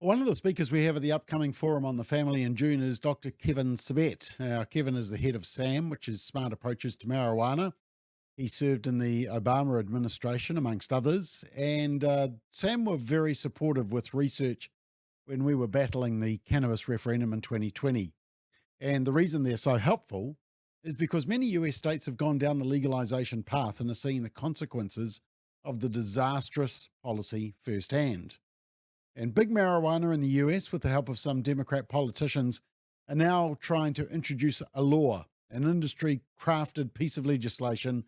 One of the speakers we have at the upcoming forum on the family in June is Dr. Kevin Sabet. Kevin is the head of SAM, which is Smart Approaches to Marijuana. He served in the Obama administration, amongst others, and SAM were very supportive with research when we were battling the cannabis referendum in 2020. And the reason they're so helpful is because many US states have gone down the legalization path and are seeing the consequences of the disastrous policy firsthand. And big marijuana in the US, with the help of some Democrat politicians, are now trying to introduce a law, an industry crafted piece of legislation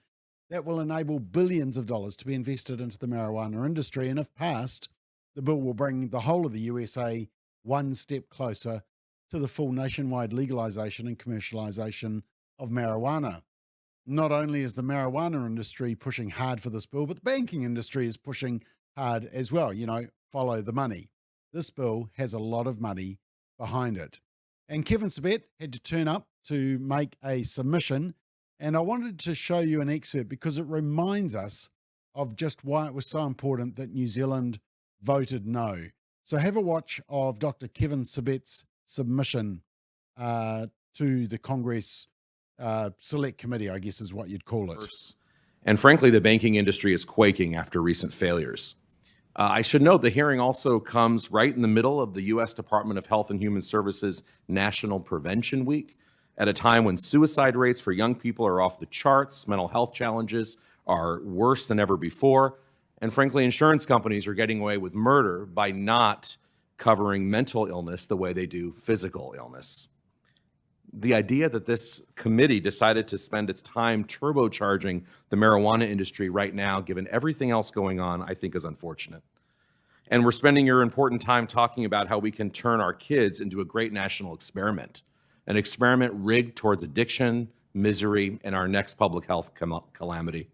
that will enable billions of dollars to be invested into the marijuana industry. And if passed, the bill will bring the whole of the USA one step closer to the full nationwide legalization and commercialization of marijuana. Not only is the marijuana industry pushing hard for this bill, but the banking industry is pushing hard as well. Follow the money. This bill has a lot of money behind it. And Kevin Sabet had to turn up to make a submission. And I wanted to show you an excerpt because it reminds us of just why it was so important that New Zealand voted no. So have a watch of Dr. Kevin Sabet's submission to the Congress Select Committee, I guess is what you'd call it. And frankly, the banking industry is quaking after recent failures. I should note the hearing also comes right in the middle of the U.S. Department of Health and Human Services National Prevention Week, at a time when suicide rates for young people are off the charts, mental health challenges are worse than ever before, and frankly, insurance companies are getting away with murder by not covering mental illness the way they do physical illness. The idea that this committee decided to spend its time turbocharging the marijuana industry right now, given everything else going on, I think is unfortunate. And we're spending your important time talking about how we can turn our kids into a great national experiment, an experiment rigged towards addiction, misery, and our next public health calamity.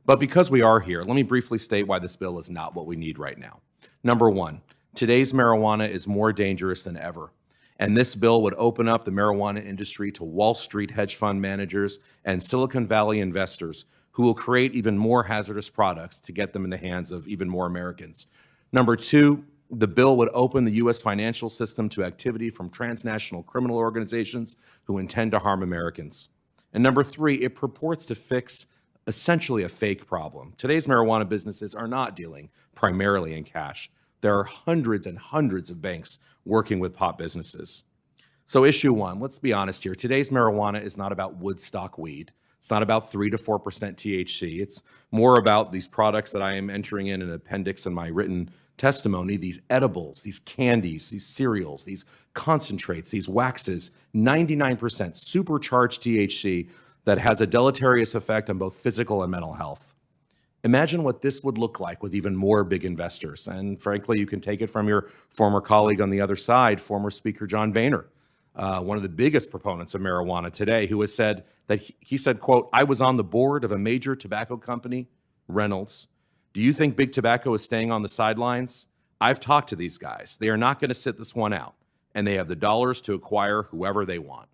But because we are here, let me briefly state why this bill is not what we need right now. Number one, today's marijuana is more dangerous than ever. And this bill would open up the marijuana industry to Wall Street hedge fund managers and Silicon Valley investors who will create even more hazardous products to get them in the hands of even more Americans. Number two, the bill would open the U.S. financial system to activity from transnational criminal organizations who intend to harm Americans. And number three, it purports to fix essentially a fake problem. Today's marijuana businesses are not dealing primarily in cash. There are hundreds and hundreds of banks working with pot businesses. So issue one, let's be honest here. Today's marijuana is not about Woodstock weed. It's not about 3 to 4% THC. It's more about these products that I am entering in an appendix in my written testimony, these edibles, these candies, these cereals, these concentrates, these waxes, 99% supercharged THC that has a deleterious effect on both physical and mental health. Imagine what this would look like with even more big investors. And frankly, you can take it from your former colleague on the other side, former Speaker John Boehner, one of the biggest proponents of marijuana today, who has said that he said, quote, "I was on the board of a major tobacco company, Reynolds. Do you think big tobacco is staying on the sidelines? I've talked to these guys. They are not going to sit this one out, and they have the dollars to acquire whoever they want."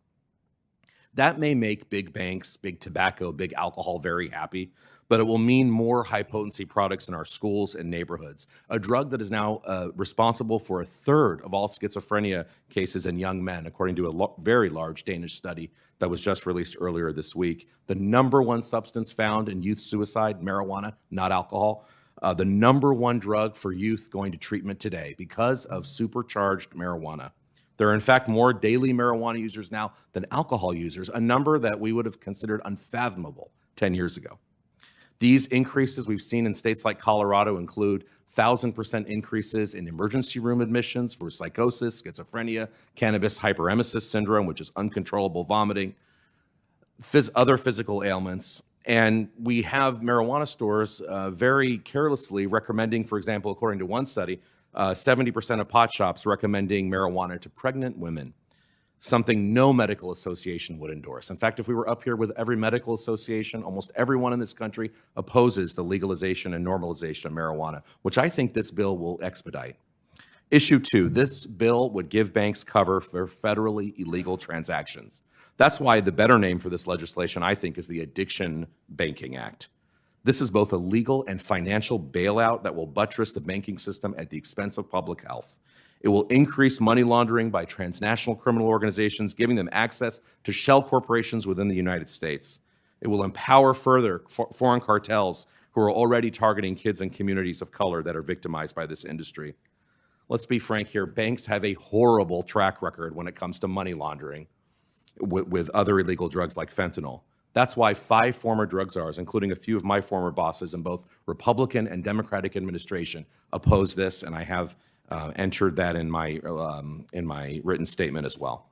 That may make big banks, big tobacco, big alcohol very happy, but it will mean more high-potency products in our schools and neighborhoods. A drug that is now responsible for a third of all schizophrenia cases in young men, according to a very large Danish study that was just released earlier this week. The number one substance found in youth suicide, marijuana, not alcohol. The number one drug for youth going to treatment today because of supercharged marijuana. There are, in fact, more daily marijuana users now than alcohol users, a number that we would have considered unfathomable 10 years ago. These increases we've seen in states like Colorado include 1,000% increases in emergency room admissions for psychosis, schizophrenia, cannabis hyperemesis syndrome, which is uncontrollable vomiting, other physical ailments. And we have marijuana stores very carelessly recommending, for example, according to one study, 70% of pot shops recommending marijuana to pregnant women, something no medical association would endorse. In fact, if we were up here with every medical association, almost everyone in this country opposes the legalization and normalization of marijuana, which I think this bill will expedite. Issue two, this bill would give banks cover for federally illegal transactions. That's why the better name for this legislation, I think, is the Addiction Banking Act. This is both a legal and financial bailout that will buttress the banking system at the expense of public health. It will increase money laundering by transnational criminal organizations, giving them access to shell corporations within the United States. It will empower further foreign cartels who are already targeting kids and communities of color that are victimized by this industry. Let's be frank here, banks have a horrible track record when it comes to money laundering with other illegal drugs like fentanyl. That's why 5 former drug czars, including a few of my former bosses in both Republican and Democratic administration, oppose this, and I have entered that in my written statement as well.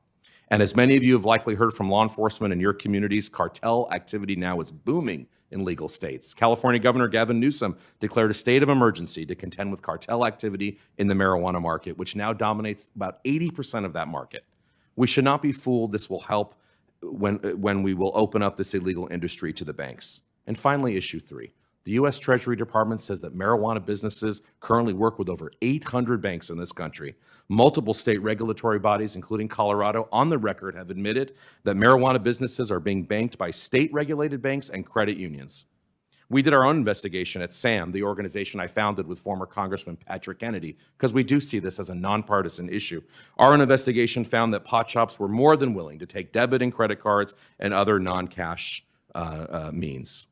And as many of you have likely heard from law enforcement in your communities, cartel activity now is booming in legal states. California Governor Gavin Newsom declared a state of emergency to contend with cartel activity in the marijuana market, which now dominates about 80% of that market. We should not be fooled. This will help when we will open up this illegal industry to the banks. And finally, issue 3. The U.S. Treasury Department says that marijuana businesses currently work with over 800 banks in this country. Multiple state regulatory bodies, including Colorado, on the record have admitted that marijuana businesses are being banked by state-regulated banks and credit unions. We did our own investigation at SAM, the organization I founded with former Congressman Patrick Kennedy, because we do see this as a nonpartisan issue. Our own investigation found that pot shops were more than willing to take debit and credit cards and other non-cash means.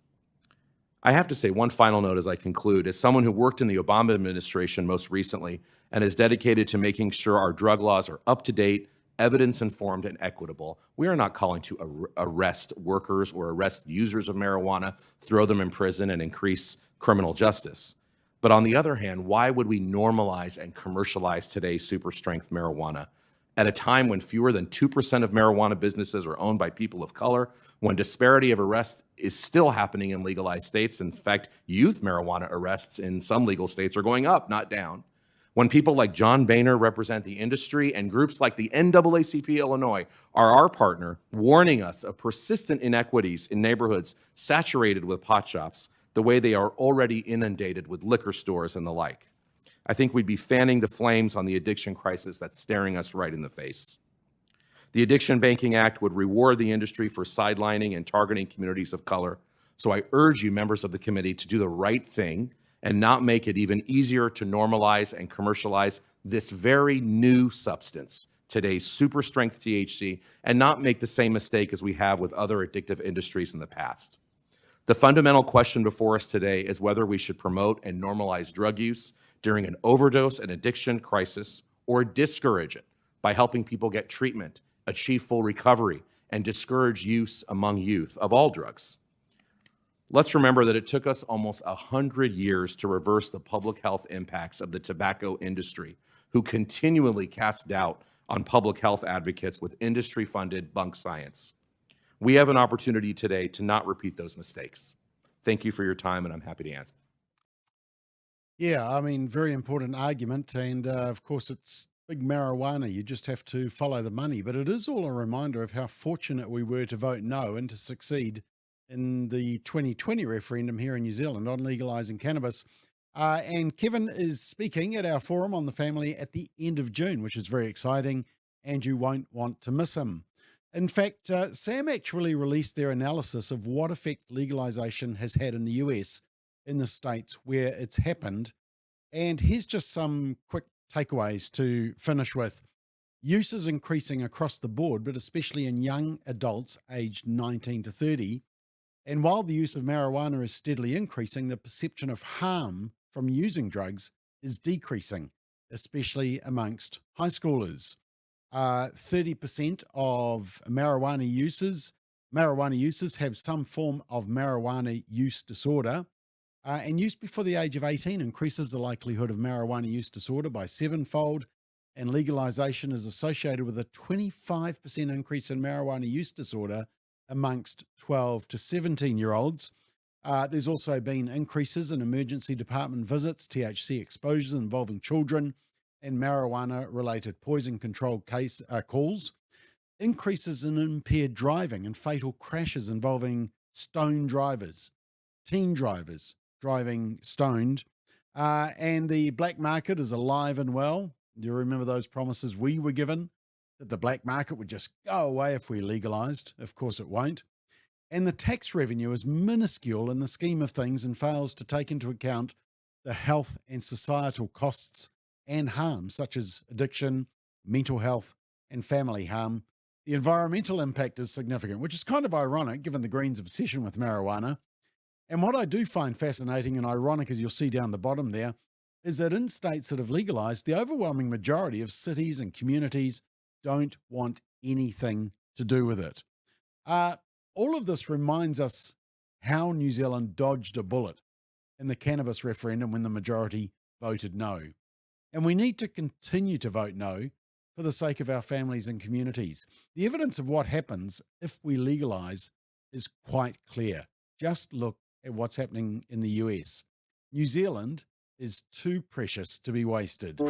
I have to say one final note as I conclude. As someone who worked in the Obama administration most recently and is dedicated to making sure our drug laws are up to date, evidence-informed, and equitable, we are not calling to arrest workers or arrest users of marijuana, throw them in prison, and increase criminal justice. But on the other hand, why would we normalize and commercialize today's super-strength marijuana at a time when fewer than 2% of marijuana businesses are owned by people of color, when disparity of arrests is still happening in legalized states? In fact, youth marijuana arrests in some legal states are going up, not down. When people like John Boehner represent the industry and groups like the NAACP Illinois are our partner, warning us of persistent inequities in neighborhoods saturated with pot shops, the way they are already inundated with liquor stores and the like, I think we'd be fanning the flames on the addiction crisis that's staring us right in the face. The Addiction Banking Act would reward the industry for sidelining and targeting communities of color. So I urge you, members of the committee, to do the right thing and not make it even easier to normalize and commercialize this very new substance, today's super strength THC, and not make the same mistake as we have with other addictive industries in the past. The fundamental question before us today is whether we should promote and normalize drug use during an overdose and addiction crisis, or discourage it by helping people get treatment, achieve full recovery, and discourage use among youth of all drugs. Let's remember that it took us almost 100 years to reverse the public health impacts of the tobacco industry, who continually cast doubt on public health advocates with industry-funded bunk science. We have an opportunity today to not repeat those mistakes. Thank you for your time, and I'm happy to answer. Yeah, I mean, very important argument. And of course, it's big marijuana. You just have to follow the money. But it is all a reminder of how fortunate we were to vote no and to succeed in the 2020 referendum here in New Zealand on legalising cannabis. And Kevin is speaking at our forum on the family at the end of June, which is very exciting, and you won't want to miss him. In fact, SAM actually released their analysis of what effect legalisation has had in the US in the states where it's happened. And here's just some quick takeaways to finish with. Use is increasing across the board, but especially in young adults aged 19 to 30. And while the use of marijuana is steadily increasing, the perception of harm from using drugs is decreasing, especially amongst high schoolers. 30% of marijuana users have some form of marijuana use disorder. And use before the age of 18 increases the likelihood of marijuana use disorder by 7-fold, and legalization is associated with a 25% increase in marijuana use disorder amongst 12 to 17-year-olds. There's also been increases in emergency department visits, THC exposures involving children, and marijuana-related poison control calls. Increases in impaired driving and fatal crashes involving stoned drivers, teen drivers, driving stoned, and the black market is alive and well. Do you remember those promises we were given that the black market would just go away if we legalized? Of course it won't. And the tax revenue is minuscule in the scheme of things and fails to take into account the health and societal costs and harm, such as addiction, mental health, and family harm. The environmental impact is significant, which is kind of ironic given the Greens' obsession with marijuana. And what I do find fascinating and ironic, as you'll see down the bottom there, is that in states that have legalized, the overwhelming majority of cities and communities don't want anything to do with it. All of this reminds us how New Zealand dodged a bullet in the cannabis referendum when the majority voted no. And we need to continue to vote no for the sake of our families and communities. The evidence of what happens if we legalize is quite clear. Just look at what's happening in the US. New Zealand is too precious to be wasted.